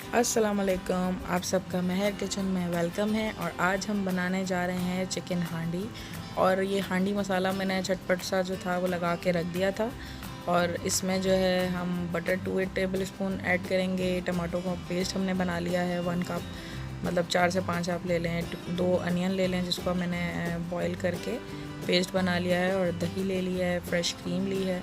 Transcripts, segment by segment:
अस्सलामुअलैकुम, आप सबका महर किचन में वेलकम है। और आज हम बनाने जा रहे हैं चिकन हांडी। और ये हांडी मसाला मैंने झटपट सा जो था वो लगा के रख दिया था। और इसमें जो है हम बटर 2 टेबल स्पून ऐड करेंगे। टमाटो का पेस्ट हमने बना लिया है 1 कप, मतलब 4 से 5 आप ले लें। 2 अनियन ले लें जिसको मैंने बॉईल करके पेस्ट बना लिया है। और दही ले लिया है, फ्रेश क्रीम ली है,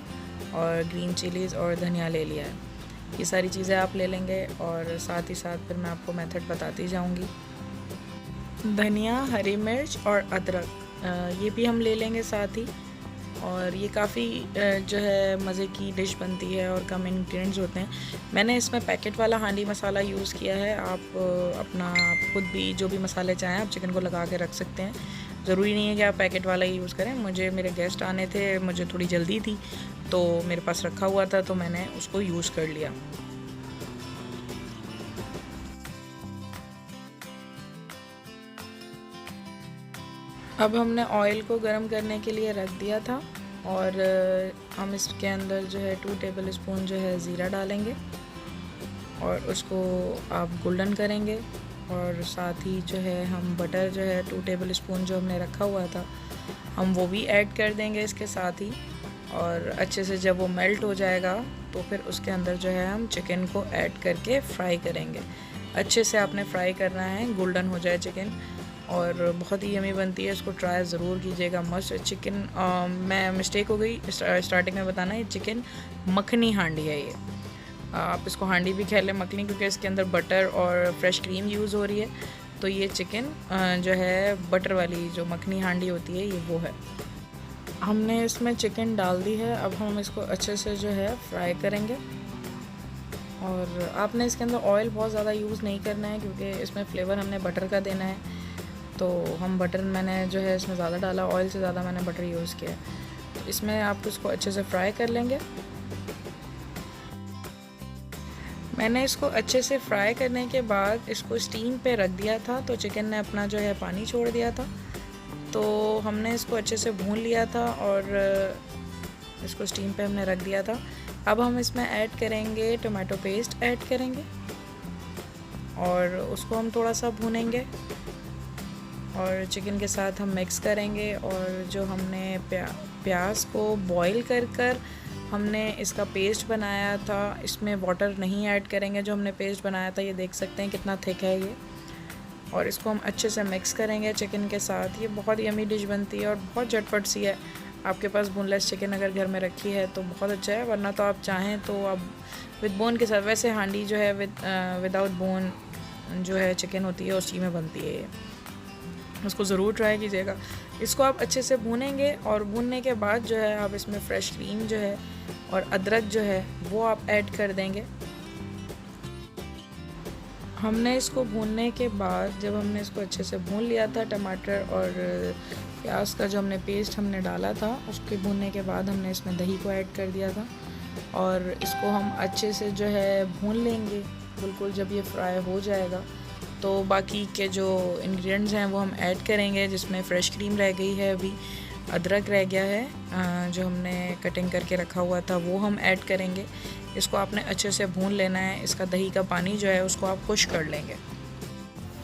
और ग्रीन चिलीज़ और धनिया ले लिया है। ये सारी चीज़ें आप ले लेंगे और साथ ही साथ फिर मैं आपको मेथड बताती जाऊंगी। धनिया, हरी मिर्च और अदरक ये भी हम ले लेंगे साथ ही। और ये काफ़ी जो है मज़े की डिश बनती है और कम इंग्रेडिएंट्स होते हैं। मैंने इसमें पैकेट वाला हांडी मसाला यूज़ किया है। आप अपना खुद भी जो भी मसाले चाहें आप चिकन को लगा के रख सकते हैं। ज़रूरी नहीं है कि आप पैकेट वाला ही यूज़ करें। मेरे गेस्ट आने थे, मुझे थोड़ी जल्दी थी, तो मेरे पास रखा हुआ था तो मैंने उसको यूज़ कर लिया। अब हमने ऑयल को गर्म करने के लिए रख दिया था। और हम इसके अंदर जो है 2 टेबल स्पून जो है ज़ीरा डालेंगे और उसको आप गोल्डन करेंगे। और साथ ही जो है हम बटर जो है 2 टेबल स्पून जो हमने रखा हुआ था हम वो भी ऐड कर देंगे इसके साथ ही। और अच्छे से जब वो मेल्ट हो जाएगा तो फिर उसके अंदर जो है हम चिकन को ऐड करके फ्राई करेंगे। अच्छे से आपने फ्राई करना है, गोल्डन हो जाए चिकन। और बहुत ही यमी बनती है, इसको ट्राई ज़रूर कीजिएगा। मस्त चिकन मैं मिस्टेक हो गई स्टार्टिंग में बताना, ये चिकन मखनी हांडी है। ये आप इसको हांडी भी कह लें, मखनी, क्योंकि इसके अंदर बटर और फ्रेश क्रीम यूज़ हो रही है। तो ये चिकन जो है बटर वाली जो मखनी हांडी होती है ये वो है। हमने इसमें चिकन डाल दी है। अब हम इसको अच्छे से जो है फ्राई करेंगे। और आपने इसके अंदर ऑयल बहुत ज़्यादा यूज़ नहीं करना है क्योंकि इसमें फ्लेवर हमने बटर का देना है। तो हम बटर मैंने जो है इसमें ज़्यादा डाला, ऑयल से ज़्यादा मैंने बटर यूज़ किया है। तो इसमें आप इसको अच्छे से फ्राई कर लेंगे। मैंने इसको अच्छे से फ्राई करने के बाद इसको स्टीम पे रख दिया था, तो चिकन ने अपना जो है पानी छोड़ दिया था। तो हमने इसको अच्छे से भून लिया था और इसको स्टीम पे हमने रख दिया था। अब हम इसमें ऐड करेंगे टमाटो पेस्ट ऐड करेंगे और उसको हम थोड़ा सा भूनेंगे और चिकन के साथ हम मिक्स करेंगे। और जो हमने प्याज को बॉईल कर हमने इसका पेस्ट बनाया था, इसमें वाटर नहीं ऐड करेंगे। जो हमने पेस्ट बनाया था ये देख सकते हैं कितना थिक है ये। और इसको हम अच्छे से मिक्स करेंगे चिकन के साथ। ये बहुत यमी डिश बनती है और बहुत झटपट सी है। आपके पास बोनलेस चिकन अगर घर में रखी है तो बहुत अच्छा है, वरना तो आप चाहें तो आप विद बोन के साथ, वैसे हांडी जो है विदाउट बोन जो है चिकन होती है उसी में बनती है ये। उसको ज़रूर ट्राई कीजिएगा। इसको आप अच्छे से भूनेंगे और भूनने के बाद जो है आप इसमें फ्रेश क्रीम जो है और अदरक जो है वो आप ऐड कर देंगे। हमने इसको भूनने के बाद जब हमने इसको अच्छे से भून लिया था, टमाटर और प्याज का जो हमने पेस्ट हमने डाला था उसके भूनने के बाद हमने इसमें दही को ऐड कर दिया था। और इसको हम अच्छे से जो है भून लेंगे बिल्कुल। जब ये फ्राई हो जाएगा तो बाकी के जो इंग्रेडिएंट्स हैं वो हम ऐड करेंगे, जिसमें फ़्रेश क्रीम रह गई है, अभी अदरक रह गया है जो हमने कटिंग करके रखा हुआ था वो हम ऐड करेंगे। इसको आपने अच्छे से भून लेना है। इसका दही का पानी जो है उसको आप खुश्क कर लेंगे।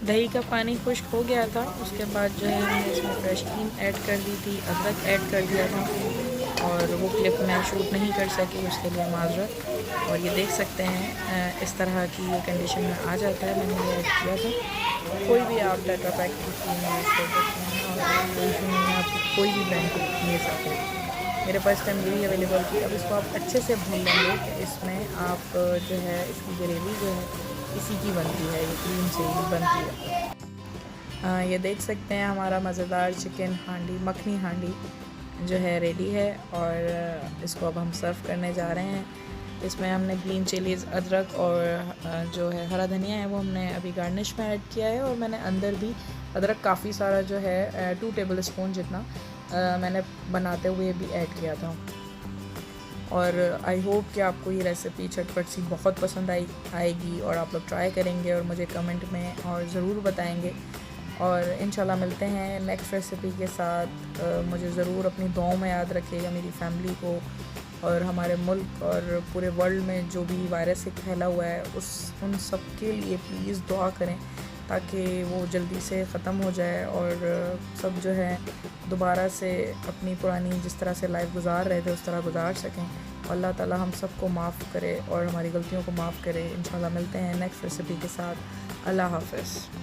दही का पानी खुश्क हो गया था, उसके बाद जो है हमने इसमें फ्रेश क्रीम ऐड कर दी थी, अदरक ऐड कर दिया था। और वो क्लिप मैं शूट नहीं कर सकी, उसके लिए माजरत। और ये देख सकते हैं इस तरह की ये कंडीशन में आ जाता है। मैंने ये ऐड किया था। कोई भी आप टेट्रा पैक की क्रीम यूज़ कर सकते हैं और कोई भी नहीं, आप कोई भी ब्रांड की ले सकते हैं। मेरे पास टाइम यही अवेलेबल थी। अब इसको आप अच्छे से भून लेंगे कि इसमें आप जो है इसकी ग्रेवी जो है इसी की बनती है, ये क्रीम से ही बनती है। ये देख सकते हैं हमारा मज़ेदार चिकन हांडी, मखनी हांडी जो है रेडी है। और इसको अब हम सर्व करने जा रहे हैं। इसमें हमने ग्रीन चिलीज़, अदरक और जो है हरा धनिया है वो हमने अभी गार्निश में ऐड किया है। और मैंने अंदर भी अदरक काफ़ी सारा जो है 2 टेबल स्पून जितना मैंने बनाते हुए भी ऐड किया था। और आई होप कि आपको ये रेसिपी झटपट सी बहुत पसंद आएगी और आप लोग ट्राई करेंगे और मुझे कमेंट में और ज़रूर बताएंगे। और इंशाल्लाह मिलते हैं नेक्स्ट रेसिपी के साथ। मुझे ज़रूर अपनी दुआओं में याद रखिएगा, मेरी फैमिली को और हमारे मुल्क और पूरे वर्ल्ड में जो भी वायरस एक फैला हुआ है उन सब के लिए प्लीज़ दुआ करें ताकि वो जल्दी से ख़त्म हो जाए और सब जो है दोबारा से अपनी पुरानी जिस तरह से लाइफ गुजार रहे थे उस तरह गुजार सकें। अल्लाह ताला हम सबको माफ़ करे और हमारी गलतियों को माफ़ करे। इंशाल्लाह मिलते हैं नेक्स्ट रेसिपी के साथ। अल्लाह हाफ़िज़।